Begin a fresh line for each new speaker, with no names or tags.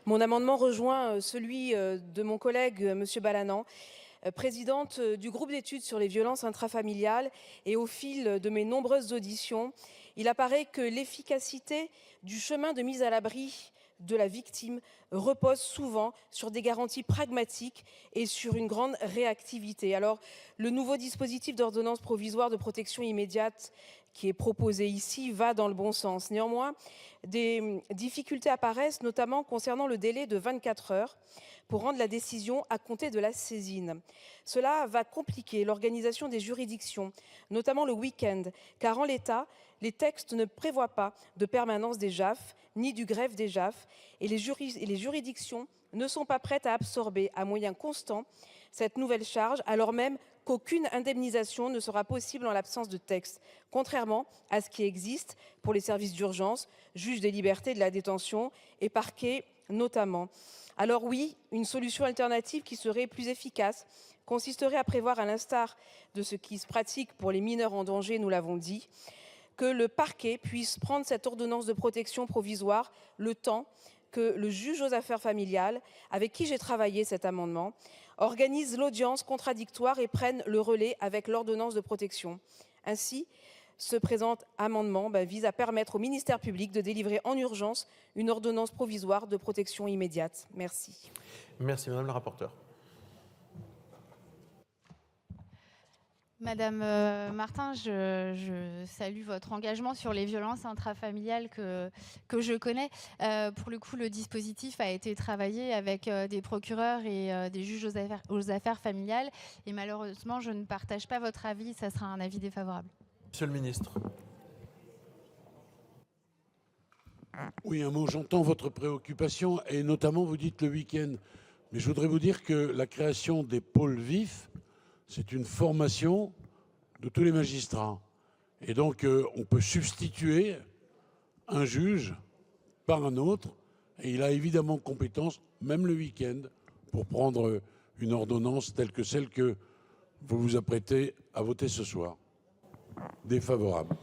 Mon amendement rejoint celui de mon collègue M. Balanant, présidente du groupe d'études sur les violences intrafamiliales, et au fil de mes nombreuses auditions, il apparaît que l'efficacité du chemin de mise à l'abri de la victime repose souvent sur des garanties pragmatiques et sur une grande réactivité. Alors, le nouveau dispositif d'ordonnance provisoire de protection immédiate qui est proposé ici va dans le bon sens. Néanmoins, des difficultés apparaissent, notamment concernant le délai de 24 heures pour rendre la décision à compter de la saisine. Cela va compliquer l'organisation des juridictions, notamment le week-end, car en l'état, les textes ne prévoient pas de permanence des JAF, ni du greffe des JAF, et les juridictions ne sont pas prêtes à absorber à moyens constants cette nouvelle charge, alors même qu'aucune indemnisation ne sera possible en l'absence de texte, contrairement à ce qui existe pour les services d'urgence, juges des libertés et de la détention et parquets notamment. Alors oui, une solution alternative qui serait plus efficace consisterait à prévoir, à l'instar de ce qui se pratique pour les mineurs en danger, nous l'avons dit, que le parquet puisse prendre cette ordonnance de protection provisoire le temps que le juge aux affaires familiales, avec qui j'ai travaillé cet amendement, organise l'audience contradictoire et prenne le relais avec l'ordonnance de protection. Ainsi, ce présent amendement vise à permettre au ministère public de délivrer en urgence une ordonnance provisoire de protection immédiate. Merci.
Merci, Madame la rapporteure.
Madame Martin, je salue votre engagement sur les violences intrafamiliales que je connais. Pour le coup, le dispositif a été travaillé avec des procureurs et des juges aux affaires familiales. Et malheureusement, je ne partage pas votre avis. Ça sera un avis défavorable.
Monsieur le ministre.
Oui, un mot, j'entends votre préoccupation et notamment vous dites le week-end. Mais je voudrais vous dire que la création des pôles vifs, c'est une formation de tous les magistrats. Et donc, on peut substituer un juge par un autre. Et il a évidemment compétence, même le week-end, pour prendre une ordonnance telle que celle que vous vous apprêtez à voter ce soir. Défavorable.